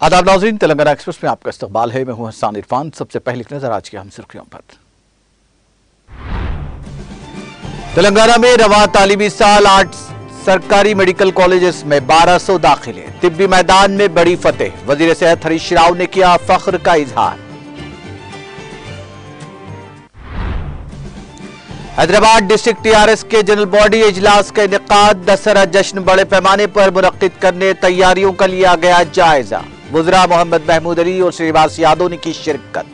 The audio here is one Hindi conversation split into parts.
आदाब नाज़रीन, तेलंगाना एक्सप्रेस में आपका इस्तकबाल है। मैं हूं हसन इरफान। सबसे पहले एक नजर आज की अहम सुर्खियों पर। तेलंगाना में रवा तालीमी साल 8 सरकारी मेडिकल कॉलेजेस में 1200 दाखिले। तिब्बी मैदान में बड़ी फतेह। वजीर सेहत हरीश राव ने किया फख्र का इजहार। हैदराबाद डिस्ट्रिक्ट टीआरएस के जनरल बॉडी इजलास का इनेकाद। दशहरा जश्न बड़े पैमाने पर मुनक्किद करने तैयारियों का लिया गया जायजा। वज़रा मोहम्मद महमूद अली और श्रीनिवास यादव ने की शिरकत।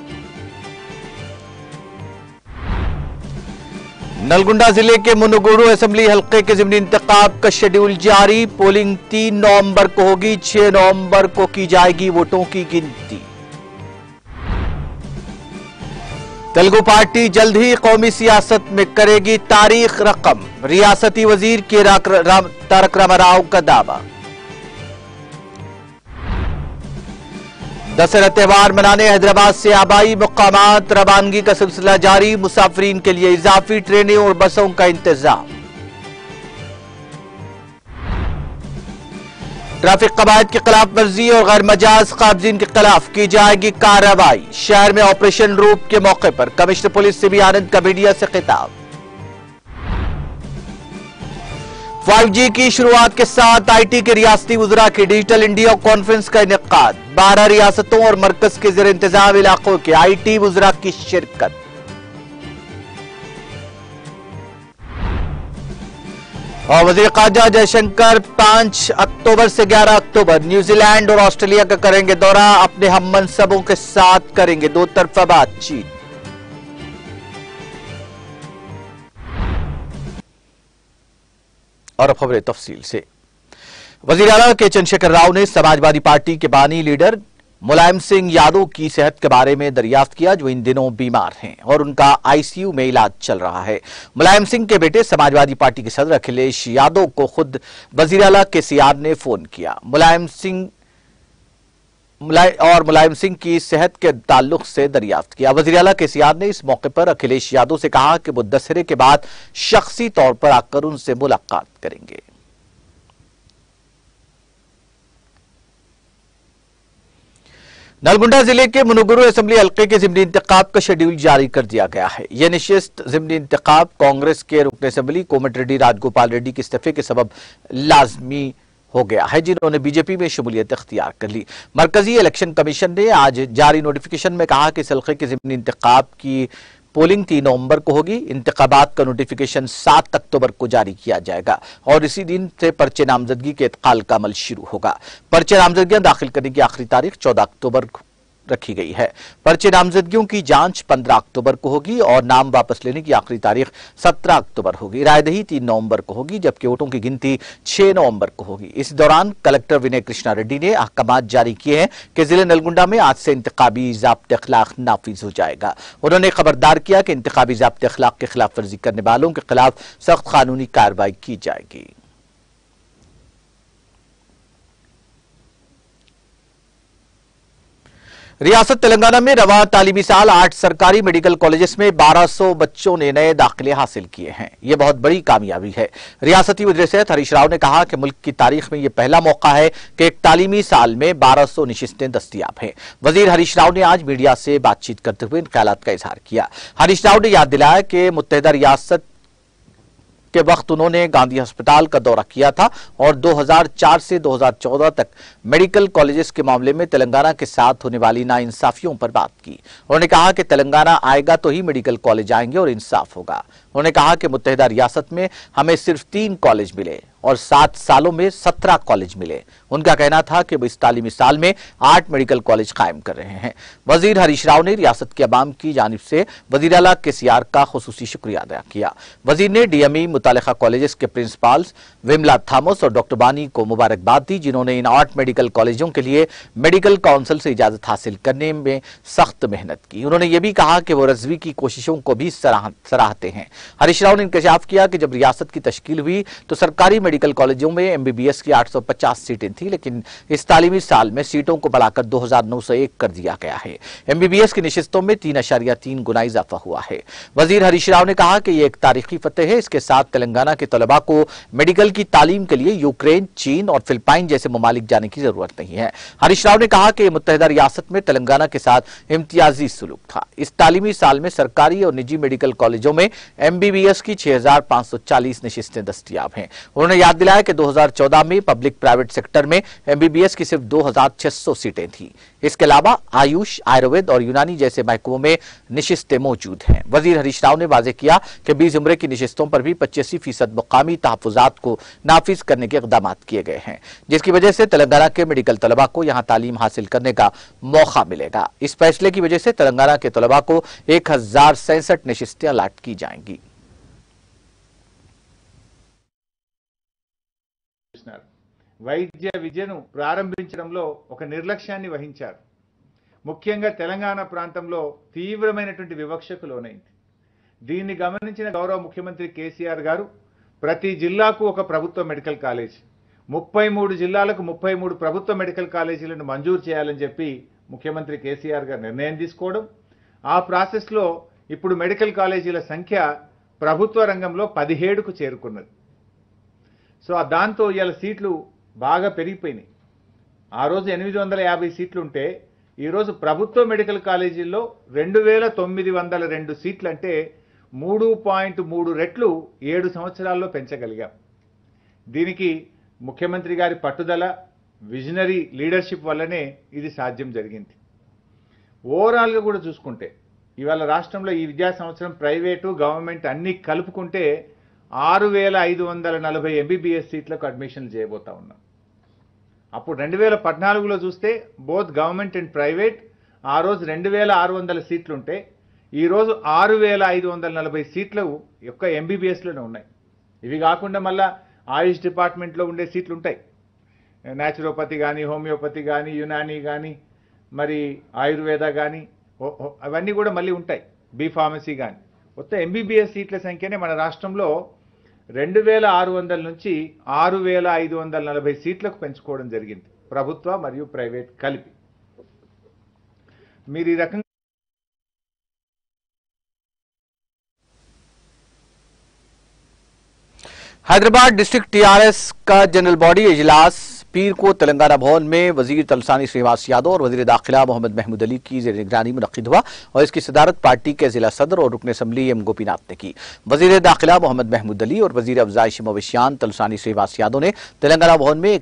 नलगुंडा जिले के मुनुगुरु असेंबली हल्के के ज़िमनी इंतखाब का शेड्यूल जारी। पोलिंग 3 नवंबर को होगी। 6 नवंबर को की जाएगी वोटों की गिनती। तेलुगु पार्टी जल्द ही कौमी सियासत में करेगी तारीख रकम। रियासती वजीर के तारक रामाराव का दावा। दशहरा त्यौहार मनाने हैदराबाद से आबाई मुकामात रवानगी का सिलसिला जारी। मुसाफिरीन के लिए इजाफी ट्रेनें और बसों का इंतजाम। ट्रैफिक कवायद के खिलाफ वर्जी और गैर मजाज काबजीन के खिलाफ की जाएगी कार्रवाई। शहर में ऑपरेशन रूप के मौके पर कमिश्नर पुलिस सिबी आनंद का मीडिया से खिताब। 5G की शुरुआत के साथ आईटी के रियासती वज़रा की डिजिटल इंडिया कॉन्फ्रेंस का इनेकाद। 12 रियासतों और मरकज के ज़ेर इंतजाम इलाकों के आईटी वज़रा की शिरकत। और वज़ीर ख़ारजा जयशंकर 5 अक्टूबर से 11 अक्टूबर न्यूजीलैंड और ऑस्ट्रेलिया का करेंगे दौरा। अपने हम मनसबों के साथ करेंगे 2 तरफा बातचीत। और अब खबरें तफसील से। वज़ीर आला के चंद्रशेखर राव ने समाजवादी पार्टी के बानी लीडर मुलायम सिंह यादव की सेहत के बारे में दरियाफ्त किया, जो इन दिनों बीमार हैं और उनका आईसीयू में इलाज चल रहा है। मुलायम सिंह के बेटे समाजवादी पार्टी के सदर अखिलेश यादव को खुद वज़ीर आला केसीआर ने फोन किया। मुलायम सिंह की सेहत के ताल्लुक से दरियाफ्त किया। वज़ीर आला केसीआर ने इस मौके पर अखिलेश यादव से कहा कि वो दशहरे के बाद शख्सी तौर पर आकर उनसे मुलाकात करेंगे। नलगुंडा जिले के मुनुगुरु असेंबली हल्के के ज़िमनी इंतखाब का शेड्यूल जारी कर दिया गया है। यह नशिस्त ज़िमनी इंतखाब कांग्रेस के रुकन असेंबली कोमटिरेड्डी राजगोपाल रेड्डी के इस्तीफे के सबब लाजमी हो गया है, जिन्होंने बीजेपी में शमूलियत इख्तियार कर ली। मरकजी इलेक्शन कमीशन ने आज जारी नोटिफिकेशन में कहा कि इस हल्के के ज़िमनी इंतखाब की पोलिंग 3 नवंबर को होगी। इंतखाबात का नोटिफिकेशन 7 अक्टूबर को जारी किया जाएगा और इसी दिन से पर्चे नामजदगी के इत्काल का अमल शुरू होगा। पर्चे नामजदगियां दाखिल करने की आखिरी तारीख 14 अक्टूबर रखी गई है। पर्चे नामजदगियों की जांच 15 अक्टूबर को होगी और नाम वापस लेने की आखिरी तारीख 17 अक्टूबर होगी। रायदही 3 नवंबर को होगी, जबकि वोटों की गिनती 6 नवंबर को होगी। इस दौरान कलेक्टर विनय कृष्णा रेड्डी ने अहकामात जारी किए हैं कि जिले नलगुंडा में आज से इंतखाबी ज़ाब्ते अखलाक नाफिज हो जाएगा। उन्होंने खबरदार किया कि इंतखाबी ज़ाब्ते अखलाक की खिलाफ वर्जी करने वालों के खिलाफ सख्त कानूनी कार्रवाई की जाएगी। रियासत तेलंगाना में रवा तालीमी साल 8 सरकारी मेडिकल कॉलेजेस में 1200 बच्चों ने नए दाखिले हासिल किए हैं। यह बहुत बड़ी कामयाबी है। रियासती वज़ीर सेहत हरीश राव ने कहा कि मुल्क की तारीख में यह पहला मौका है कि एक तालीमी साल में 1200 नशिस्तें दस्तियाब हैं। वज़ीर हरीश राव ने आज मीडिया से बातचीत करते हुए इन ख्यालात का इजहार किया। हरीश राव ने याद दिलाया कि मुत्तहिदा रियासत के वक्त उन्होंने गांधी अस्पताल का दौरा किया था और 2004 से 2014 तक मेडिकल कॉलेजेस के मामले में तेलंगाना के साथ होने वाली नाइंसाफियों पर बात की। उन्होंने कहा कि तेलंगाना आएगा तो ही मेडिकल कॉलेज आएंगे और इंसाफ होगा। उन्होंने कहा कि मुत्तहिदा रियासत में हमें सिर्फ 3 कॉलेज मिले और 7 सालों में 17 कॉलेज मिले। उनका कहना था कि वो इस तालीमी साल में 8 मेडिकल कॉलेज कायम कर रहे हैं। वजीर हरीश राव ने रियासत के अवाम की जानिब से वज़ीर आला केसीआर का खुसूसी शुक्रिया अदा किया। वजीर ने डीएमई मुतालिका कॉलेजेस के प्रिंसिपाल्स विमला थॉमस और डॉक्टर बानी को मुबारकबाद दी, जिन्होंने इन 8 मेडिकल कॉलेजों के लिए मेडिकल काउंसिल से इजाजत हासिल करने में सख्त मेहनत की। उन्होंने ये भी कहा कि वो रज़वी की कोशिशों को भी सराहते हैं। हरीश राव ने इंकशाफ किया कि जब रियासत की तश्कील हुई तो सरकारी मेडिकल कॉलेजों में MBBS की 850 सीटें थी, लेकिन इस तालीमी साल में सीटों को बढ़ाकर 2901 कर दिया गया है। MBBS की निशिस्तों में 3.3 गुना इजाफा हुआ है। वजीर हरीश राव ने कहा कि यह एक तारीखी फतेह है। इसके साथ तेलंगाना के तलबा को मेडिकल की तालीम के लिए यूक्रेन, चीन और फिलिपाइन जैसे ममालिक जाने की जरूरत नहीं है। हरीश राव ने कहा कि मुत्तहिदा रियासत में तेलंगाना के साथ इम्तियाजी सुलूक था। इस तालीमी साल में सरकारी और निजी मेडिकल कॉलेजों में MBBS की 6540 निशिस्तें दस्तयाब हैं। उन्होंने याद दिलाया कि 2014 में पब्लिक प्राइवेट सेक्टर में MBBS की सिर्फ 2600 सीटें थी। इसके अलावा आयुष, आयुर्वेद और यूनानी जैसे महकमों में निशिस्तें मौजूद हैं। वजीर हरीश राव ने वाजे किया कि 20 उम्रे की निशिस्तों पर भी 85% मुकामी तहफुजात को नाफिज करने के इक़दाम किए गए हैं, जिसकी वजह से तेलंगाना के मेडिकल तलबा को यहां तालीम हासिल करने का मौका मिलेगा। इस फैसले की वजह से तेलंगाना के तलबा को 1067 निशिस्तें अलाट की जाएंगी। వైద్య విద్యను ప్రారంభించడంలో ఒక నిర్లక్ష్యాన్ని వహించారు. ముఖ్యంగా తెలంగాణ ప్రాంతంలో తీవ్రమైనటువంటి వివక్షకు లోనైంది. దీన్ని గమనించిన గౌరవ ముఖ్యమంత్రి కేసీఆర్ గారు ప్రతి జిల్లాకు ఒక ప్రభుత్వ మెడికల్ కాలేజ్, 33 జిల్లాలకు 33 ప్రభుత్వ మెడికల్ కాలేజీలను మంజూరు చేయాలని చెప్పి ముఖ్యమంత్రి కేసీఆర్ గారు నిర్ణయం తీసుకోవడం, ఆ ప్రాసెస్లో ఇప్పుడు మెడికల్ కాలేజీల సంఖ్య ప్రభుత్వ రంగంలో 17కు చేరుకున్నది. సో దాంతో ఇవాళ సీట్లు బాగా పెరిగిపోయినాయి. ఆ రోజు 850 సీట్లు ఉంటే ఈరోజు ప్రభుత్వ మెడికల్ కాలేజీల్లో 2902 సీట్లు, అంటే 3.3 రెట్లు 7 సంవత్సరాల్లో పెంచగలిగాం. దీనికి ముఖ్యమంత్రి గారి పట్టుదల, విజనరీ లీడర్షిప్ వల్లనే ఇది సాధ్యం జరిగింది. ఓవరాల్గా కూడా చూసుకుంటే ఇవాళ రాష్ట్రంలో ఈ విద్యా సంవత్సరం ప్రైవేటు, గవర్నమెంట్ అన్ని కలుపుకుంటే 6540 MBBS సీట్లకు అడ్మిషన్లు చేయబోతా ఉన్నాం. అప్పుడు 2014లో చూస్తే బోత్ గవర్నమెంట్ అండ్ ప్రైవేట్ ఆ రోజు 2600 సీట్లు ఉంటే ఈరోజు 6540 సీట్లు యొక్క MBBSలోనే ఉన్నాయి. ఇవి కాకుండా మళ్ళా ఆయుష్ డిపార్ట్మెంట్లో ఉండే సీట్లు ఉంటాయి. న్యాచురోపతి కానీ, హోమియోపతి కానీ, యునానీ కానీ, మరి ఆయుర్వేద కానీ, అవన్నీ కూడా మళ్ళీ ఉంటాయి. బి ఫార్మసీ కానీ. మొత్తం MBBS సీట్ల సంఖ్యనే మన రాష్ట్రంలో 2600 నుంచి 6540 సీట్లకు పెంచుకోవడం జరిగింది, ప్రభుత్వ మరియు ప్రైవేట్ కలిపి. మీరు ఈ రకంగా हैदराबाद डिस्ट्रिक्ट TRS का जनरल बॉडी इजलास पीर को तेलंगाना भवन में वजीर तलसानी श्रीनिवास यादव और वजीर दाखिला मोहम्मद महमूद अली की ज़ेर निगरानी मुनक्किद हुआ और इसकी सदारत पार्टी के जिला सदर और रुकन असम्बली M गोपीनाथ ने की। वजीर दाखिला मोहम्मद महमूद अली और वजीर अफजाइश मवेशियान तलसानी श्रीनिवास यादव ने तेलंगाना भवन में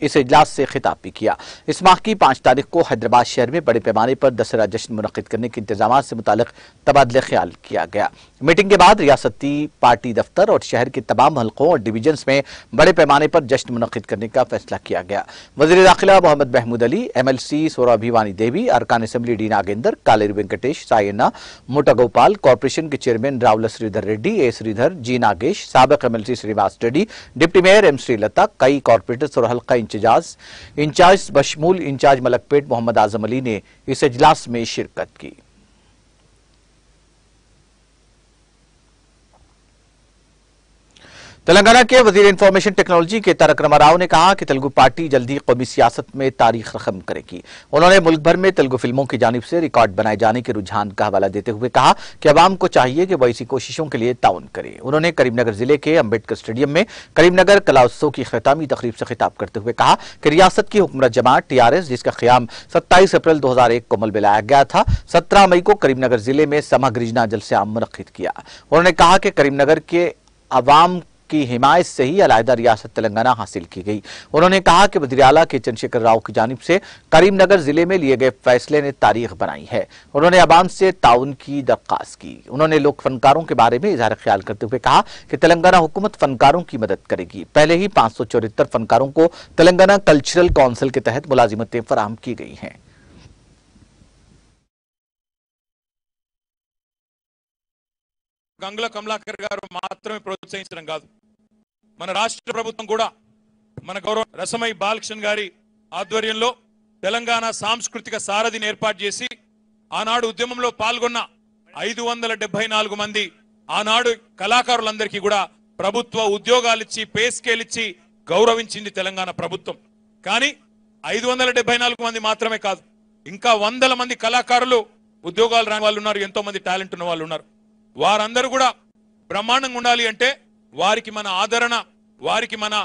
इस इजलास से खिताब भी किया। इस माह की 5 तारीख को हैदराबाद शहर में बड़े पैमाने पर दशहरा जश्न मुनक्किद करने के इंतजाम से मुतालिक तबादला ख्याल किया गया। मीटिंग के बाद रियासती पार्टी दफ्तर और शहर के तमाम हल्कों और डिवीजन्स में बड़े पैमाने पर जश्न मुनक्किद करने का फैसला किया गया। वज़ीर दाखिला मोहम्मद महमूद अली, MLC सोरा भिवानी देवी, अरकान assembly D Nagendra, Kaleru Venkatesh, Sayanna, Mota Gopal, corporation के chairman Rawal Sridhar Reddy, A Sridhar, G Nagesh, साबिक MLC Srinivas Reddy, deputy mayor M Srilatha, कई कॉर्पोरेटर्स और हल्का इंचार्ज बशमूल इंचार्ज मलकपेट मोहम्मद आजम अली ने इस इजलास में शिरकत की। तेलंगाना के वजीर इंफॉर्मेशन टेक्नोलॉजी के तारक रामाराव ने कहा कि तेलुगु पार्टी जल्दी कौमी सियासत में तारीख रकम करेगी। उन्होंने मुल्क भर में तेलुगु फिल्मों की जानिब से रिकॉर्ड बनाए जाने के रुझान का हवाला देते हुए कहा कि अवाम को चाहिए कि वह ऐसी कोशिशों के लिए ताउन करे। उन्होंने करीमनगर जिले के अम्बेडकर स्टेडियम में करीमनगर कला उत्सव की खितामी तकरीब से खिताब करते हुए कहा कि रियासत की हुकूमत जमात TRS, जिसका क़याम 27 अप्रैल 2001 को अमल में लाया गया था, 17 मई को करीमनगर जिले में समग्र इजना जलसे आम मुनक्किद किया। उन्होंने कहा कि करीमनगर के अवाम की हिमायत से ही अलहदा रियासत तेलंगाना हासिल की गई। उन्होंने कहा कि वज़ीर आला के चंद्रशेखर राव की जानिब से करीमनगर जिले में लिए गए फैसले ने तारीख बनाई है। उन्होंने अवाम से ताउन की दरख्वास्त की। उन्होंने लोक फनकारों के बारे में इजहार ख्याल करते हुए कहा कि तेलंगाना हुकूमत फनकारों की मदद करेगी। पहले ही 574 फनकारों को तेलंगाना कल्चरल काउंसिल के तहत मुलाजिमतें फराहम की गई हैं। గంగుల కమలాకర్ గారు మాత్రమే ప్రోత్సహించడం కాదు, మన రాష్ట్ర ప్రభుత్వం కూడా మన గౌరవ రసమై బాలకృష్ణ గారి ఆధ్వర్యంలో తెలంగాణ సాంస్కృతిక సారథిని ఏర్పాటు చేసి ఆనాడు ఉద్యమంలో పాల్గొన్న 574 మంది ఆనాడు కళాకారులందరికీ కూడా ప్రభుత్వ ఉద్యోగాలు ఇచ్చి పే స్కేల్ ఇచ్చి గౌరవించింది తెలంగాణ ప్రభుత్వం. కానీ 574 మంది మాత్రమే కాదు, ఇంకా 100 మంది కళాకారులు ఉద్యోగాలు రాని వాళ్ళు ఉన్నారు, ఎంతో మంది టాలెంట్ ఉన్న వాళ్ళు ఉన్నారు. వారందరూ కూడా బ్రహ్మాండంగా ఉండాలి అంటే వారికి మన ఆదరణ, వారికి మన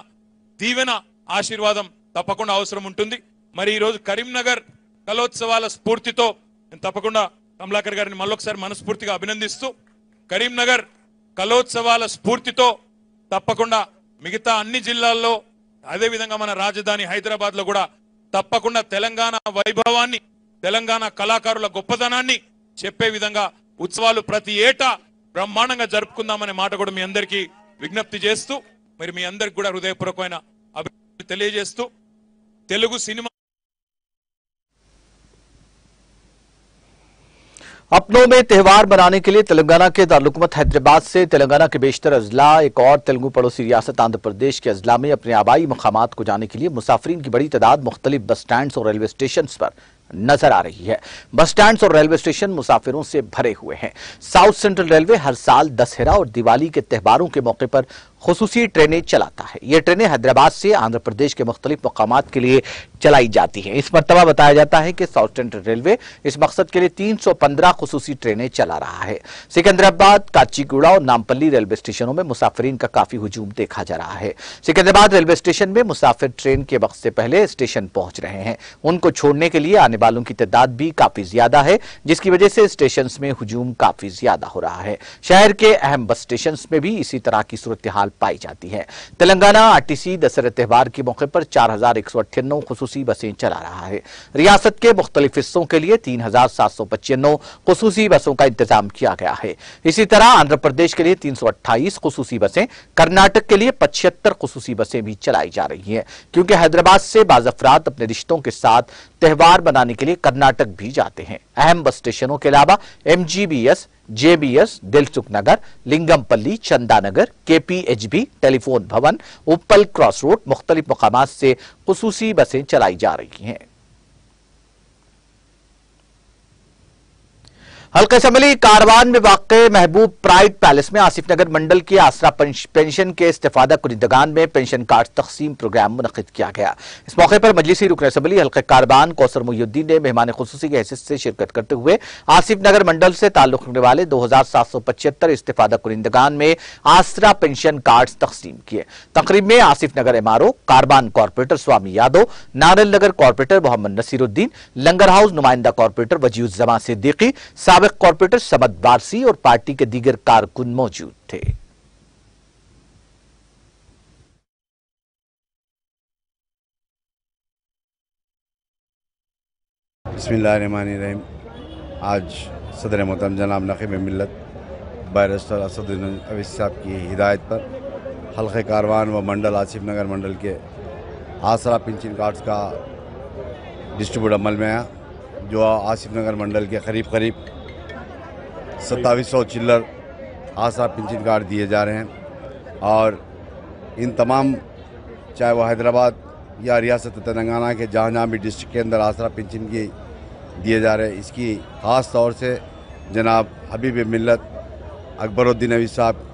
దీవెన, ఆశీర్వాదం తప్పకుండా అవసరం ఉంటుంది. మరి ఈ రోజు కరీంనగర్ కళోత్సవాల స్ఫూర్తితో నేను తప్పకుండా కమలాకర్ గారిని మళ్ళొకసారి మనస్ఫూర్తిగా అభినందిస్తూ, కరీంనగర్ కళోత్సవాల స్ఫూర్తితో తప్పకుండా మిగతా అన్ని జిల్లాల్లో, అదే విధంగా మన రాజధాని హైదరాబాద్ లో కూడా తప్పకుండా తెలంగాణ వైభవాన్ని, తెలంగాణ కళాకారుల గొప్పదనాన్ని చెప్పే విధంగా ఉత్సవాలు ప్రతి ఏటా బ్రహ్మాండంగా జరుపుకుందామనే మాట కూడా మీ అందరికీ విజ్ఞప్తి చేస్తూ, మరి మీ అందరికి కూడా హృదయపూర్వకమైన అభినందనలు తెలియజేస్తూ, తెలుగు సినిమా अपनों में त्यौहार मनाने के लिए तेलंगाना के दारुलहुकूमत हैदराबाद से तेलंगाना के बेशतर अजला एक और तेलुगु पड़ोसी रियासत आंध्र प्रदेश के अजला में अपने आबाई मकामात को जाने के लिए मुसाफिरीन की बड़ी तादाद मुख्तलिफ बस स्टैंड और रेलवे स्टेशन पर नजर आ रही है। बस स्टैंड और रेलवे स्टेशन मुसाफिरों से भरे हुए हैं। साउथ सेंट्रल रेलवे हर साल दशहरा और दिवाली के त्योहारों के मौके पर खुसूसी ट्रेनें चलाता है। ये ट्रेनें हैदराबाद से आंध्र प्रदेश के मुख्तलिफ मकामात के लिए चलाई जाती हैं। इस मरतबा बताया जाता है कि साउथ सेंट्रल रेलवे इस मकसद के लिए 315 खुसूसी ट्रेनें चला रहा है। सिकंदराबाद, काचीगुड़ा और नामपल्ली रेलवे स्टेशनों में मुसाफिरीन का काफी हुजूम देखा जा रहा है। सिकंदराबाद रेलवे स्टेशन में मुसाफिर ट्रेन के वक्त से पहले स्टेशन पहुंच रहे हैं। उनको छोड़ने के लिए आने वालों की तादाद भी काफी ज्यादा है, जिसकी वजह से स्टेशन में हुजूम काफी ज्यादा हो रहा है। शहर के अहम बस स्टेशन में भी इसी तरह की सूरत हाल पाई जाती है। तेलंगाना आरटीसी दशहरा त्योहार के मौके पर 4198 खुसूसी बसें चला रहा है। रियासत के मुख्तलिफ हिस्सों के लिए 3795 खुसूसी बसों का इंतजाम किया गया है। इसी तरह आंध्र प्रदेश के लिए 328 खुसूसी बसें, कर्नाटक के लिए 75 खुसूसी बसें भी चलाई जा रही हैं, क्योंकि हैदराबाद से बाज़ अफराद अपने रिश्तों के साथ त्योहार मनाने के लिए कर्नाटक भी जाते हैं। अहम बस स्टेशनों के अलावा एमजीबीएस, जेबीएस, दिलसुख नगर, लिंगमपल्ली, चंदानगर, केपीएचबी, टेलीफोन भवन, उप्पल क्रॉस रोड, मुख्तलिफ मकामात से खुसूसी बसें चलाई जा रही हैं। हल्का असम्बली कारवान में वाक़े महबूब प्राइड पैलेस में आसिफ नगर मंडल के आसरा पेंशन के इस्तेफादा कुनिंदगान में पेंशन कार्ड तकसीम प्रोग्राम मुनक़िद किया गया। इस मौके पर मजलिसी रुकन असम्बली हल्का कारवान कौसर मुहिउद्दीन ने मेहमान खुसूसी की हैसियत से शिरकत करते हुए आसिफ नगर मंडल से ताल्लुक रखने वाले 2775 इस्तेफादा कुनिंदगान में आसरा पेंशन कार्ड तकसीम किए। तकरीब में आसिफ नगर एमआरओ, कारवान कॉर्पोरेटर स्वामी यादव, नारल नगर कॉर्पोरेटर मोहम्मद नसीरुद्दीन, लंगर हाउस नुमाइंदा कॉर्पोरेटर वजीउज़्ज़मा सिद्दीकी, साबिक कॉर्पोरेटर समद वारसी और पार्टी के दीगर कारकुन मौजूद थे। बिस्मिल्लाहिर्रहमानिर्रहीम। आज सदर मोहतरम जनाब नक़ीब मिल्लत बैरिस्टर असदुद्दीन अवैसी साहब की हिदायत पर हल्के कारवान व मंडल आसिफ नगर मंडल के आसरा पेंशन कार्ड्स का डिस्ट्रीब्यूट अमल में आया, जो आसिफ नगर मंडल के करीब 2700 चिल्लर आसरा पेंशन कार्ड दिए जा रहे हैं। और इन तमाम, चाहे वो हैदराबाद या रियासत तेलंगाना के जहाँ जहाँ भी डिस्ट्रिक्ट के अंदर आसरा पेंशन की दिए जा रहे हैं, इसकी ख़ास तौर से जनाब हबीब मिल्लत अकबरुद्दीन अवैसी साहब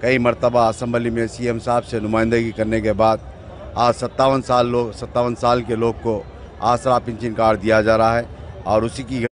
कई मरतबा असम्बली में सीएम साहब से नुमाइंदगी करने के बाद आज 57 साल के लोग को आसरा पेंशन कार्ड दिया जा रहा है। और उसी की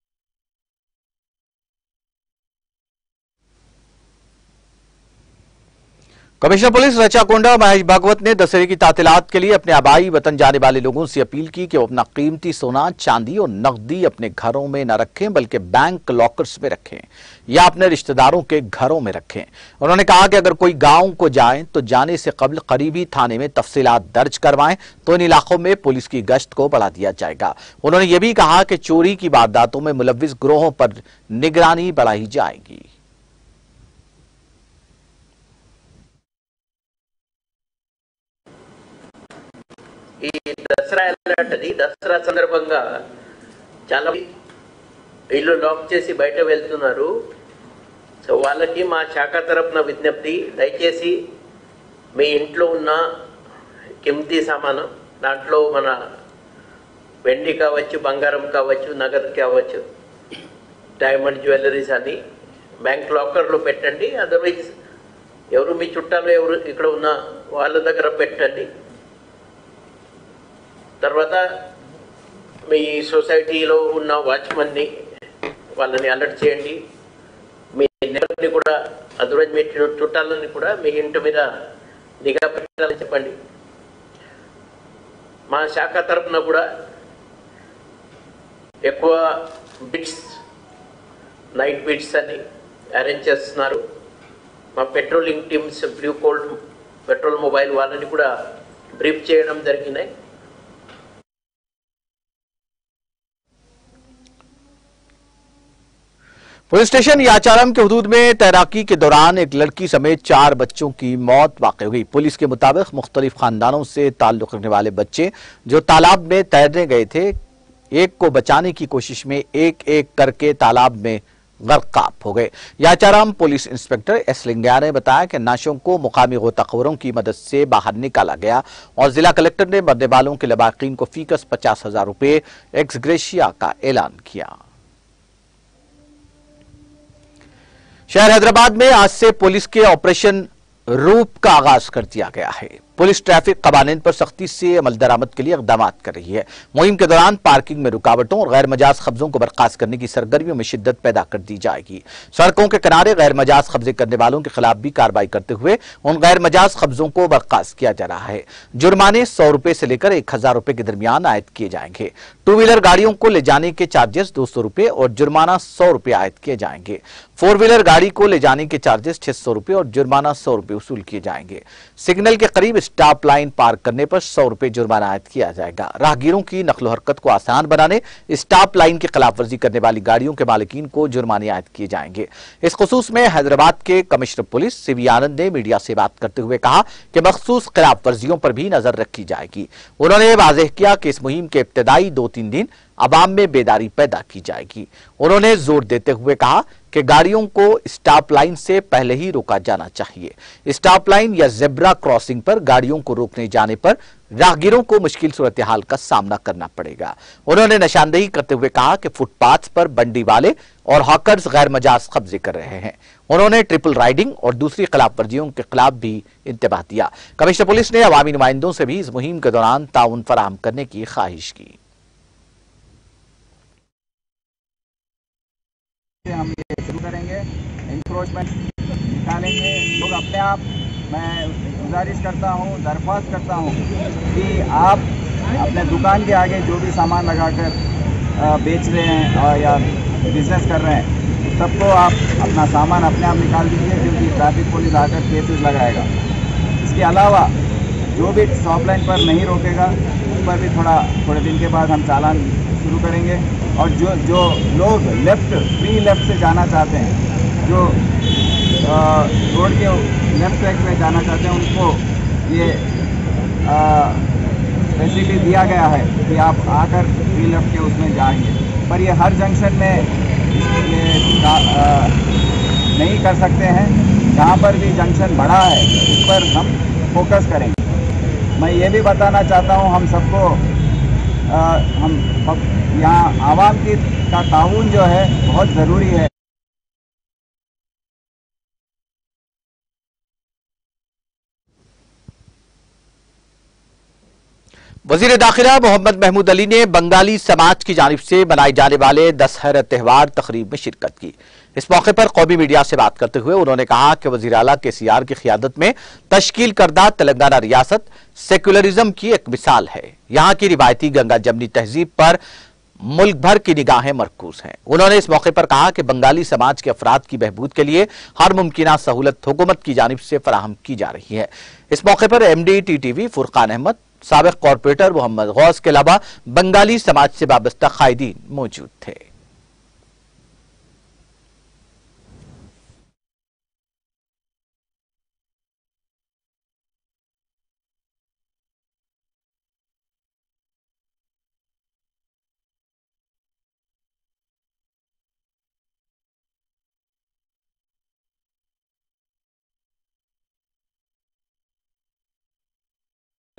कमिश्नर पुलिस रचाकोंडा महेश भागवत ने दशहरे की तातीलात के लिए अपने आबाई वतन जाने वाले लोगों से अपील की कि वो अपना कीमती सोना, चांदी और नकदी अपने घरों में न रखें, बल्कि बैंक लॉकर्स में रखें या अपने रिश्तेदारों के घरों में रखें। उन्होंने कहा कि अगर कोई गांव को जाए तो जाने से कबल करीबी थाने में तफसीलात दर्ज करवाएं, तो इन इलाकों में पुलिस की गश्त को बढ़ा दिया जाएगा। उन्होंने ये भी कहा कि चोरी की वारदातों में मुलव्विस गिरोहों पर निगरानी बढ़ाई जाएगी। ఈ దసరా అలర్ట్ అది దసరా సందర్భంగా చాలా ఇల్లు లాక్ చేసి బయట వెళ్తున్నారు. సో వాళ్ళకి మా శాఖ తరపున విజ్ఞప్తి, దయచేసి మీ ఇంట్లో ఉన్న కిమ్తీ సామాను, దాంట్లో మన వెండి కావచ్చు, బంగారం కావచ్చు, నగదు కావచ్చు, డైమండ్ జ్యువెలరీస్ అని బ్యాంక్ లాకర్లో పెట్టండి. అదర్వైజ్ ఎవరు మీ చుట్టాలు ఎవరు ఇక్కడ ఉన్న వాళ్ళ దగ్గర పెట్టండి. తర్వాత మీ సొసైటీలో ఉన్న వాచ్మెన్ని వాళ్ళని అలర్ట్ చేయండి. మీ నెంబర్ని కూడా అదర్వైజ్ మీ చుట్టాలని కూడా మీ ఇంటి మీద నిఘా పెట్టాలని చెప్పండి. మా శాఖ తరఫున కూడా ఎక్కువ బిట్స్, నైట్ బిట్స్ అని అరేంజ్ చేస్తున్నారు. మా patrolling teams, blue cold petrol mobile వాళ్ళని కూడా బ్రీఫ్ చేయడం జరిగినాయి. पुलिस स्टेशन याचारम के हुदूद में तैराकी के दौरान एक लड़की समेत 4 बच्चों की मौत वाक़ हुई। पुलिस के मुताबिक मुख्तलिफ खानदानों से ताल्लुक रखने वाले बच्चे जो तालाब में तैरने गए थे, एक को बचाने की कोशिश में एक एक करके तालाब में गर्काब हो गए। याचाराम पुलिस इंस्पेक्टर एस लिंगिया ने बताया कि नाशों को मुकामी गोताखोरों की मदद से बाहर निकाला गया और जिला कलेक्टर ने मरने वालों के लवाकिन को फीकस 50,000 रुपए एक्स ग्रेशिया का ऐलान किया। शहर हैदराबाद में आज से पुलिस के ऑपरेशन रूप का आगाज कर दिया गया है। पुलिस ट्रैफिक कवानीन पर सख्ती से अमल दरामद के लिए इकदाम कर रही है। मुहिम के दौरान पार्किंग में रुकावटों और गैर मजाज कब्जों को बर्खास्त करने की सरगर्मियों में शिद्दत पैदा कर दी जाएगी। सड़कों के किनारे गैर मजाज कब्जे करने वालों के खिलाफ भी कार्रवाई करते हुए उन गैर मजाज कब्जों को बर्खास्त किया जा रहा है। जुर्माने 100 रुपए से लेकर 1000 रुपए के दरमियान आयद किए जाएंगे। 2 व्हीलर गाड़ियों को ले जाने के चार्जेस 200 रुपए और जुर्माना 100 रुपए आयद किए जाएंगे। 4 व्हीलर गाड़ी को ले जाने के चार्जेस 600 रुपए और जुर्माना 100 रुपए वसूल किए जाएंगे। सिग्नल के करीब स्टॉप लाइन पार करने पर 100 रुपए जुर्माना आयद किया जाएगा। राहगीरों की नकलो हरकत को आसान बनाने स्टॉप लाइन की खिलाफवर्जी करने वाली गाड़ियों के मालिकीन को जुर्माने आयद किए जाएंगे। इस खुसूस में हैदराबाद के कमिश्नर पुलिस सीवी आनंद ने मीडिया से बात करते हुए कहा कि मखसूस खिलाफवर्जियों पर भी नजर रखी जाएगी। उन्होंने वाज़ेह किया कि इस मुहिम के इब्तिदाई 2-3 दिन अवाम में बेदारी पैदा की जाएगी। उन्होंने जोर देते हुए कहा कि गाड़ियों को स्टॉप लाइन से पहले ही रोका जाना चाहिए। स्टॉप लाइन या जेब्रा क्रॉसिंग पर गाड़ियों को रोकने जाने पर राहगीरों को मुश्किल सूरत हाल का सामना करना पड़ेगा। उन्होंने निशानदेही करते हुए कहा कि फुटपाथ पर बंडी वाले और हॉकर्स गैर मजाज कब्जे कर रहे हैं। उन्होंने ट्रिपल राइडिंग और दूसरी खिलाफवर्जियों के खिलाफ भी इंतबाह दिया। कमिश्नर पुलिस ने अवामी नुमाइंदों से भी इस मुहिम के दौरान ताउन फराहम करने की ख्वाहिश की। हम ये शुरू करेंगे, इंक्रोचमेंट निकालेंगे। लोग अपने आप, मैं गुजारिश करता हूँ, दरख्वास्त करता हूँ कि आप अपने दुकान के आगे जो भी सामान लगाकर बेच रहे हैं या बिजनेस कर रहे हैं, सबको आप अपना सामान अपने आप निकाल दीजिए, क्योंकि ट्रैफिक पुलिस आकर केसेस लगाएगा। इसके अलावा जो भी स्टॉप लाइन पर नहीं रोकेगा उस पर भी थोड़े दिन के बाद हम चालान शुरू करेंगे। और जो लोग फ्री लेफ्ट से जाना चाहते हैं, जो रोड के लेफ्ट साइड पे जाना चाहते हैं, उनको ये फैसिलिटी दिया गया है कि आप आकर फ्री लेफ्ट के उसमें जाएंगे। पर ये हर जंक्शन में ये नहीं कर सकते हैं। जहाँ पर भी जंक्शन बड़ा है उस पर हम फोकस करेंगे। मैं ये भी बताना चाहता हूँ हम सबको, हम यहाँ आवाम का ताउन जो है बहुत ज़रूरी है। वजीर दाखिला मोहम्मद महमूद अली ने बंगाली समाज की जानिब से मनाए जाने वाले दशहरा त्यौहार तकरीब में शिरकत की। इस मौके पर कौमी मीडिया से बात करते हुए उन्होंने कहा कि वजीर आला KCR की क़ियादत में तश्कील करदा तेलंगाना रियासत सेक्युलरिज्म की एक मिसाल है। यहाँ की रिवायती गंगा जमनी तहजीब पर मुल्क भर की निगाहें मरकूज हैं। उन्होंने इस मौके पर कहा कि बंगाली समाज के अफराद की बहबूद के लिए हर मुमकिन सहूलत हुकूमत की जानिब से फराहम की जा रही है। इस मौके पर MD TTV फुरकान अहमद, साबिक कॉरपोरेटर मोहम्मद गौस के अलावा बंगाली समाज से वाबस्ता कायदीन मौजूद थे।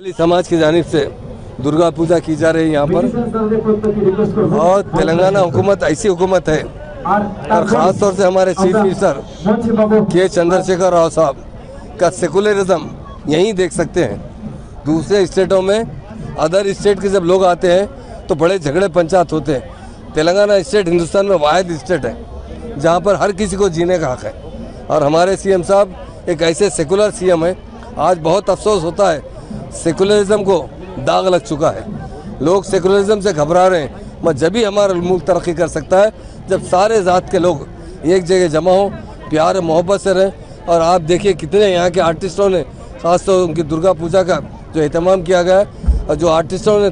समाज की जानिब से दुर्गा पूजा की जा रही है यहाँ पर, और तेलंगाना हुकूमत ऐसी हुकूमत है और ख़ास तौर से हमारे चीफ मिनिस्टर के चंद्रशेखर राव साहब का सेकुलरिज्म यहीं देख सकते हैं। दूसरे स्टेटों में, अदर स्टेट के जब लोग आते हैं तो बड़े झगड़े पंचायत होते हैं। तेलंगाना स्टेट हिंदुस्तान में वाहिद स्टेट है जहाँ पर हर किसी को जीने का हक है, और हमारे सीएम साहब एक ऐसे सेकुलर सीएम है। आज बहुत अफसोस होता है, सेकुलरिज्म को दाग लग चुका है, लोग सेकुलरिज्म से घबरा रहे हैं। मगर जब भी हमारा मुल्क तरक्की कर सकता है जब सारे ज़ात के लोग एक जगह जमा हो, प्यार मोहब्बत से रहें। और आप देखिए कितने यहाँ के आर्टिस्टों ने, खासतौर उनकी दुर्गा पूजा का जो एहतमाम किया गया है और जो आर्टिस्टों ने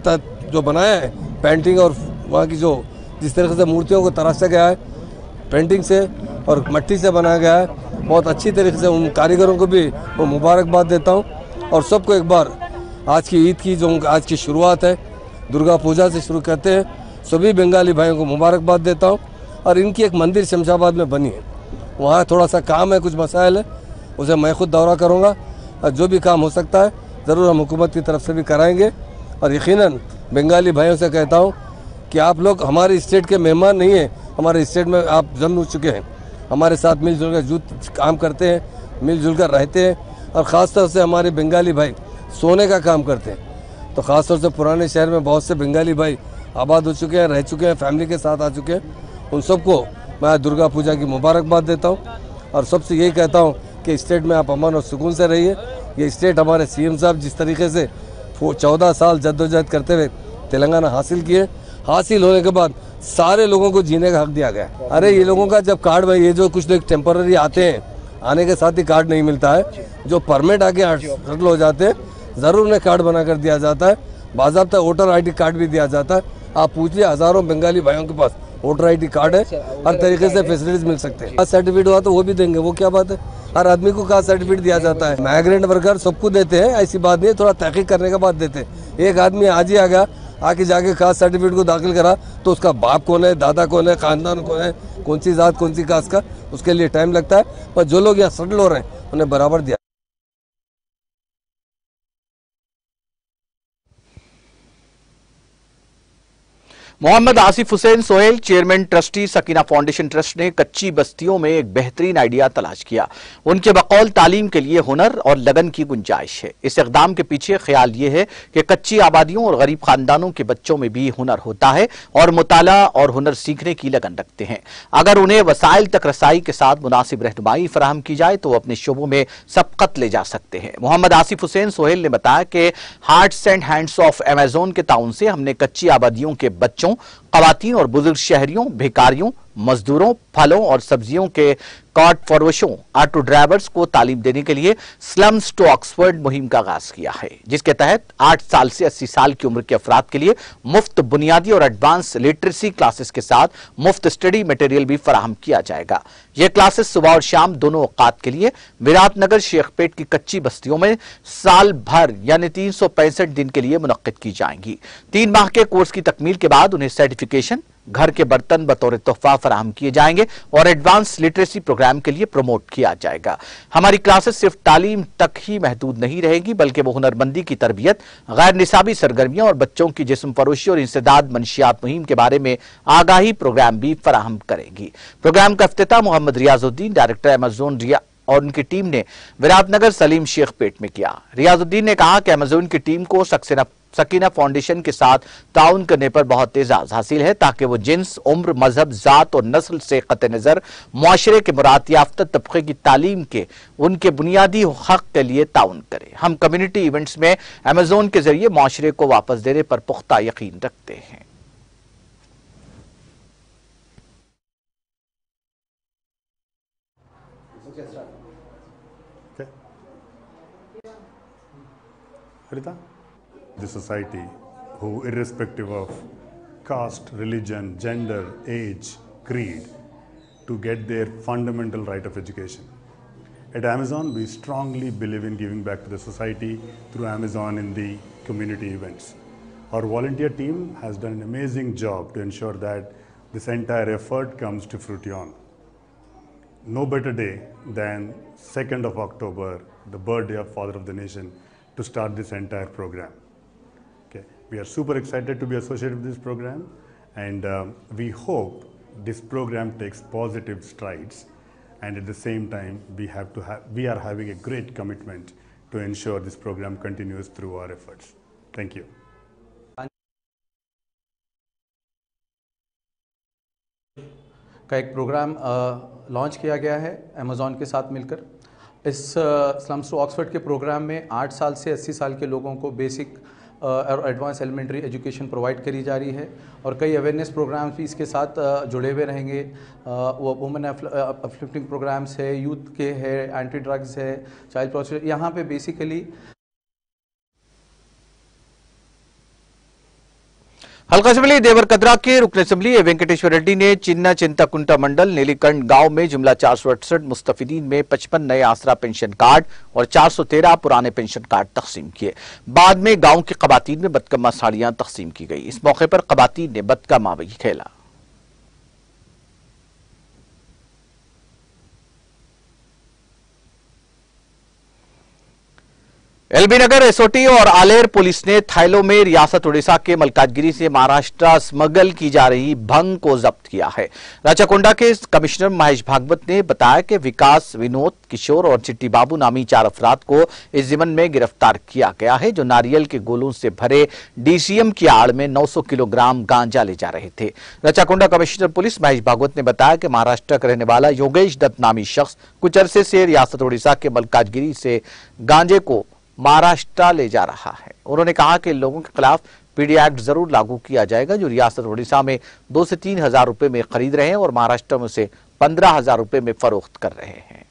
जो बनाया है पेंटिंग, और वहाँ की जो जिस तरीके से मूर्तियों को तराशा गया है पेंटिंग से और मिट्टी से बनाया गया है, बहुत अच्छी तरीके से उन कारीगरों को भी वो मुबारकबाद देता हूँ। और सबको एक बार आज की ईद की जो आज की शुरुआत है दुर्गा पूजा से शुरू करते हैं, सभी बंगाली भाइयों को मुबारकबाद देता हूँ। और इनकी एक मंदिर शमशाबाद में बनी है, वहाँ थोड़ा सा काम है, कुछ मसाइल है, उसे मैं खुद दौरा करूँगा और जो भी काम हो सकता है ज़रूर हम हुकूमत की तरफ से भी कराएंगे। और यकीनन बंगाली भाइयों से कहता हूँ कि आप लोग हमारे स्टेट के मेहमान नहीं हैं, हमारे स्टेट में आप जन्म चुके हैं, हमारे साथ मिलजुल कर काम करते हैं, मिलजुल कर रहते हैं। और ख़ास तौर से हमारे बंगाली भाई सोने का काम करते हैं, तो ख़ास तौर से पुराने शहर में बहुत से बंगाली भाई आबाद हो चुके हैं, रह चुके हैं, फैमिली के साथ आ चुके हैं। उन सबको मैं दुर्गा पूजा की मुबारकबाद देता हूँ और सबसे यही कहता हूँ कि स्टेट में आप अमन और सुकून से रहिए। ये स्टेट हमारे सीएम साहब जिस तरीके से 14 साल जद्दोजहद करते हुए तेलंगाना हासिल किए, हासिल होने के बाद सारे लोगों को जीने का हक दिया गया। अरे ये लोगों का जब कार्ड में, ये जो कुछ लोग टेम्पररी आते हैं, आने के साथ ही कार्ड नहीं मिलता है, जो परमिट आके सेटल हो जाते हैं ज़रूर उन्हें कार्ड बना कर दिया जाता है, बाज़ाब्ता वोटर ID कार्ड भी दिया जाता है। आप पूछिए हज़ारों बंगाली भाइयों के पास वोटर ID कार्ड है, हर तरीके से फैसिलिटीज मिल सकते हैं। कास्ट सर्टिफिकेट हुआ तो वो भी देंगे, वो क्या बात है, हर आदमी को कास्ट सर्टिफिकेट दिया जाता है। माइग्रेंट वर्कर सबको देते हैं, ऐसी बात नहीं है, थोड़ा तहकीक करने के बाद देते हैं। एक आदमी आज ही आ गया, आके जाके कास्ट सर्टिफिकेट को दाखिल करा तो उसका बाप कौन है, दादा कौन है, खानदान कौन है, कौन सी जात कौन सी कास्ट का, उसके लिए टाइम लगता है। पर जो लोग यहाँ सेटल हो रहे हैं उन्हें बराबर दिया। Mohammed Asif Hussain Sohail, chairman trustee Sakina foundation trust ने कच्ची बस्तियों में एक बेहतरीन आइडिया तलाश किया। उनके बकौल तालीम के लिए हुनर और लगन की गुंजाइश है। इस इक़दाम के पीछे ख्याल ये है कि कच्ची आबादियों और गरीब खानदानों के बच्चों में भी हुनर होता है और मुताला और हुनर सीखने की लगन रखते हैं। अगर उन्हें वसाइल तक रसाई के साथ मुनासिब रहनुमाई फराहम की जाए तो वो अपने शोबों में सबकत ले जा सकते हैं। मोहम्मद आसिफ हुसैन सोहेल ने बताया कि hearts and hands of Amazon के ताउन से हमने कच्ची आबादियों के बच्चों, खवातीन और बुजुर्ग शहरियों, भिखारियों, मजदूरों, फलों और सब्जियों के कार्ट फरोशों, ऑटो ड्राइवर्स को तालीम देने के लिए स्लम्स टू ऑक्सफोर्ड मुहिम का आगाज किया है, जिसके तहत 8 साल से 80 साल की उम्र के अफराद के लिए मुफ्त बुनियादी और एडवांस लिटरेसी क्लासेस के साथ मुफ्त स्टडी मटेरियल भी फराहम किया जाएगा। यह क्लासेस सुबह और शाम दोनों औकात के लिए विराटनगर, शेखपेट की कच्ची बस्तियों में साल भर यानी 365 दिन के लिए मुनक्किद की जाएंगी। 3 माह के कोर्स की तकमील के बाद उन्हें सर्टिफिकेशन, घर के बर्तन बतौर तोहफा फराहम किए जाएंगे और एडवांस लिटरेसी प्रोग्राम के लिए प्रमोट किया जाएगा। हमारी क्लासेस सिर्फ तालीम तक ही महदूद नहीं रहेगी बल्कि वो हुनरमंदी की तरबियत, गैर निसाबी सरगर्मियां और बच्चों की जिस्म फरोशी और इंसदाद मंशियात मुहिम के बारे में आगाही प्रोग्राम भी फराहम करेंगी। प्रोग्राम का इफ्तिताह मोहम्मद रियाजुद्दीन, डायरेक्टर अमेजोन और उनकी टीम ने विराटनगर सलीम शेखपेट में किया। रियाजुद्दीन ने कहा कि अमेजोन की टीम को सकीना फाउंडेशन के साथ ताउन करने पर बहुत एजाज हासिल है ताकि वो जिन्स, उम्र, मजहब, जात और नस्ल से कतई नजर मुआशरे के मुराद याफ्ता तबके की तालीम के उनके बुनियादी हक के लिए ताउन करे। हम कम्युनिटी इवेंट्स में अमेजोन के जरिए मुआशरे को वापस देने पर पुख्ता यकीन रखते हैं। The society who, irrespective of caste, religion, gender, age, creed, to get their fundamental right of education. At Amazon, we strongly believe in giving back to the society through Amazon in the community events. Our volunteer team has done an amazing job to ensure that this entire effort comes to fruition. No better day than 2nd of October, the birthday of Father of the Nation, to start this entire program. Okay. We are super excited to be associated with this program, and we hope this program takes positive strides, and at the same time we are having a great commitment to ensure this program continues through our efforts. Thank you. का एक प्रोग्राम लॉन्च किया गया है अमेज़ॉन के साथ मिलकर। इस स्लम्स टू ऑक्सफोर्ड के प्रोग्राम में 8 साल से 80 साल के लोगों को बेसिक और एडवांस एलिमेंट्री एजुकेशन प्रोवाइड करी जा रही है और कई अवेयरनेस प्रोग्राम्स भी इसके साथ जुड़े हुए रहेंगे। वो वुमेन अपलिफ्टिंग प्रोग्राम्स है, यूथ के है, एंटी ड्रग्स है, चाइल्ड प्रोस्टिट्यूशन, यहाँ पे बेसिकली। हल्का असेंबली देवरकद्रा के रुकन असेंबली वेंकटेश्वर रेड्डी ने चिन्ना चिंताकुंटा मंडल नीलीकंठ गांव में जुमला 468 मुस्तफिदीन में 55 नए आसरा पेंशन कार्ड और 413 पुराने पेंशन कार्ड तकसीम किए। बाद में गांव की खवातीन में बदकम्मा साड़ियां तकसीम की गई। इस मौके पर खवातीन ने बदकम्मा भी खेला। एलबी नगर एसओटी और आलेर पुलिस ने थाइलो में रियासत उड़ीसा के मलकाजगिरी से महाराष्ट्र स्मगल की जा रही भंग को जब्त किया है। राचाकोंडा के कमिश्नर महेश भागवत ने बताया कि विकास, विनोद, किशोर और चिट्टी बाबू नामी 4 अफराद को इस जिमन में गिरफ्तार किया गया है, जो नारियल के गोलों से भरे डीसीएम की आड़ में 900 किलोग्राम गांजा ले जा रहे थे। राचाकोंडा कमिश्नर पुलिस महेश भागवत ने बताया कि महाराष्ट्र का रहने वाला योगेश दत्त नामी शख्स कुछ अरसे से रियासत उड़ीसा के मलकाजगिरी से गांजे को महाराष्ट्र ले जा रहा है। उन्होंने कहा कि लोगों के खिलाफ पीडी एक्ट जरूर लागू किया जाएगा जो रियासत उड़ीसा में 2 से 3 हजार रुपए में खरीद रहे हैं और महाराष्ट्र में उसे 15,000 रुपए में फरोख्त कर रहे हैं।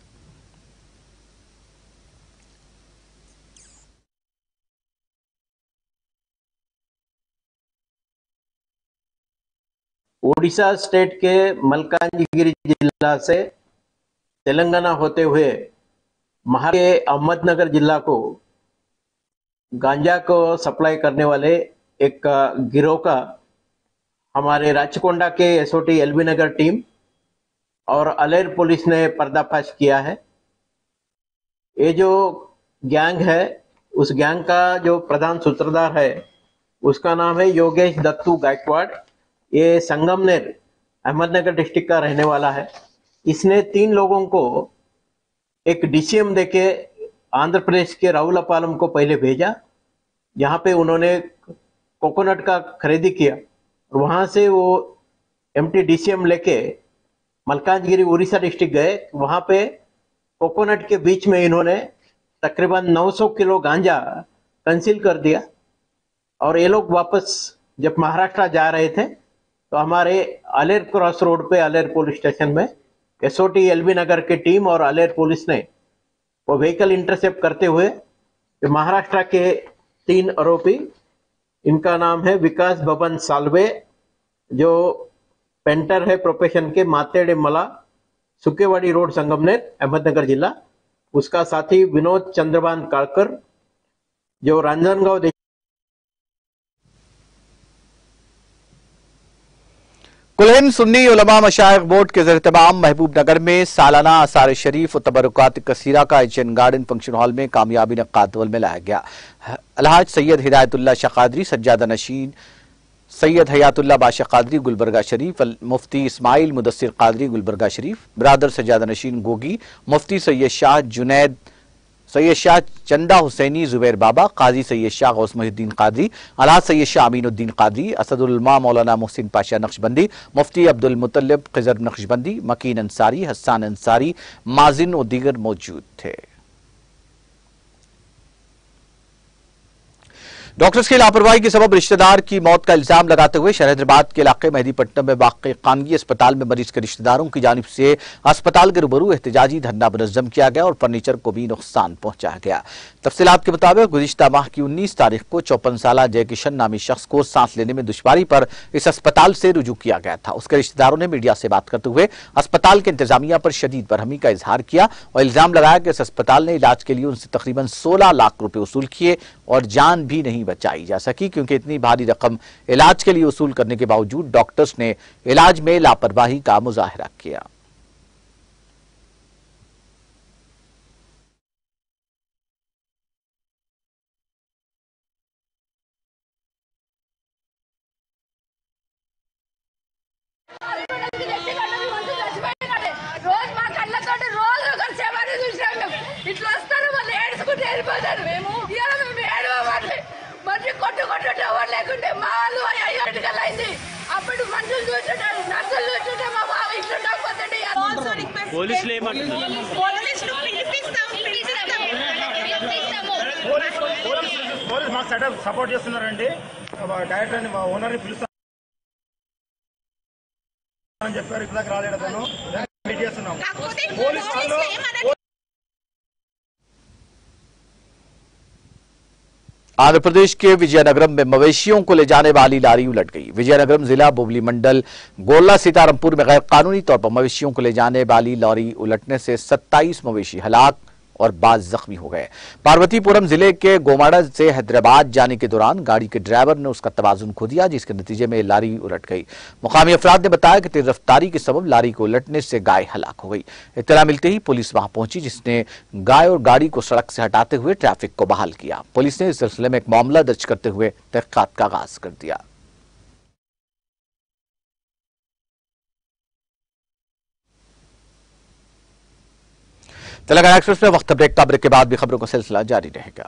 उड़ीसा स्टेट के मलकानगिरी जिला से तेलंगाना होते हुए महाराष्ट्र के अहमदनगर जिला को गांजा को सप्लाई करने वाले एक गिरोह का हमारे राचकोंडा के एसओटी एलबी नगर टीम और अलेर पुलिस ने पर्दाफाश किया है। ये जो गैंग है उस गैंग का जो प्रधान सूत्रधार है उसका नाम है योगेश दत्तू गायकवाड़। ये संगमनेर अहमदनगर डिस्ट्रिक्ट का रहने वाला है। इसने 3 लोगों को एक डीसीएम देके आंध्र प्रदेश के राउलापालम को पहले भेजा। यहाँ पे उन्होंने कोकोनट का खरीदी किया और वहां से वो एमटी डीसीएम लेके मलकानगिरी उड़ीसा डिस्ट्रिक्ट गए। वहां पे कोकोनट के बीच में इन्होंने तकरीबन 900 किलो गांजा कंसील कर दिया और ये लोग वापस जब महाराष्ट्र जा रहे थे तो हमारे अलेर क्रॉस रोड पे अलेर पुलिस स्टेशन में एसओटी एलबी नगर की टीम और अलेर पुलिस ने वो व्हीकल इंटरसेप्ट करते हुए महाराष्ट्र के 3 आरोपी, इनका नाम है विकास बबन साल्वे जो पेंटर है प्रोफेशन के, मातेडे मला, सुकेवाड़ी रोड, संगमनेर, अहमदनगर जिला। उसका साथी विनोद चंद्रबान कालकर जो रांजनगांव। कुलहिंद सुन्नी उलमा मशाइख बोर्ड के ज़ेर-ए-तमाम महबूब नगर में सालाना आसार शरीफ और तबरुकात कसीरा का एशियन गार्डन फंक्शन हॉल में कामयाबी नक़ाद में लाया गया। अलहाज सैयद हिदायतुल्लाह शाह क़ादरी सज्जादा नशीन, सैयद हयातुल्लाह बादशाह क़ादरी गुलबर्गा शरीफ, मुफ्ती इस्माइल मुदस्सिर क़ादरी गुलबर्गा शरीफ, ब्रादर सज्जादा नशीन गोगी, मुफ्ती सैयद शाह जुनैद, सैयद शाह चंदा हुसैनी जुबैर बाबा, काजी सैयद शाह गौस मुहिद्दीन क़ादरी, अलहाज सैयद शाह अमीनुद्दीन क़ादरी, असदुल उलमा मौलाना मोहसिन पाशा नक्शबंदी, मुफ्ती अब्दुल मुतल्लिब क़िज़र नक्शबंदी, मकीन अंसारी, हसन अंसारी, माजिन और दीगर मौजूद थे। डॉक्टर्स की लापरवाही के सबब रिश्तेदार की मौत का इल्जाम लगाते हुए शहर हैदराबाद के इलाके मेहदीपट्टनम में वाक़ खानगी अस्पताल में मरीज के रिश्तेदारों की जानिब से अस्पताल के रूबरू एहतजाजी धरना मुनज़्ज़म किया गया और फर्नीचर को भी नुकसान पहुंचाया गया। तफसीलात के मुताबिक गुज़िश्ता माह की 19 तारीख को 54 साला जय किशन नामी शख्स को सांस लेने में दुश्वारी पर इस अस्पताल से रुजू किया गया था। उसके रिश्तेदारों ने मीडिया से बात करते हुए अस्पताल के इंतजामिया पर शदीद बरहमी का इजहार किया और इल्जाम लगाया कि इस अस्पताल ने इलाज के लिए उनसे तकरीबन 16 लाख रुपए वसूल किए और जान भी नहीं बचाई जा सकी क्योंकि इतनी भारी रकम इलाज के लिए वसूल करने के बावजूद डॉक्टर्स ने इलाज में लापरवाही का मुजाहिरा किया। రోజు మా కళ్ళతో రోజు ఒకరు సేవని చూసాం. ఇట్లా వస్తారు వాళ్ళు ఏడుచుకుంటూ వెళ్ళిపోతారు. మేము ఏడవాలి మంచి కొట్టుకుంటుంటే ఎవరు లేకుంటే మా వాళ్ళు అయ్యేట్టుకల్ అయింది. అప్పుడు మనుషులు చూస్తుంటారు, నర్సులు చూస్తుంటే మా బావ ఇట్లా పోతుంటే పోలీసులు ఏమంటారు? పోలీసు మాకు సపోర్ట్ చేస్తున్నారండి. డైరెక్టర్ ని మా ఓనర్ ని పిలుస్తాం అని చెప్పారు. ఇక్కడ దాకా రాలేడు తను. వెయిట్ చేస్తున్నాం. आंध्र प्रदेश के विजयनगरम में मवेशियों को ले जाने वाली लारी उलट गई। विजयनगरम जिला बोबली मंडल गोला सीतारामपुर में गैर कानूनी तौर पर मवेशियों को ले जाने वाली लॉरी उलटने से 27 मवेशी हलाक और 22 जख्मी हो गए। पार्वतीपुरम जिले के गोमाड़ा से हैदराबाद जाने के दौरान गाड़ी के ड्राइवर ने उसका तवाजुन खो दिया, जिसके नतीजे में लारी उलट गई। मुकामी अफराद ने बताया कि तेज रफ्तारी के सबब लारी को उलटने से गाय हलाक हो गई। इत्तला मिलते ही पुलिस वहां पहुंची, जिसने गाय और गाड़ी को सड़क से हटाते हुए ट्रैफिक को बहाल किया। पुलिस ने इस सिलसिले में एक मामला दर्ज करते हुए तहकीकात का आगाज कर दिया। तेलंगाना एक्सप्रेस में वक्त ब्रेक का, ब्रेक के बाद भी खबरों का सिलसिला जारी रहेगा।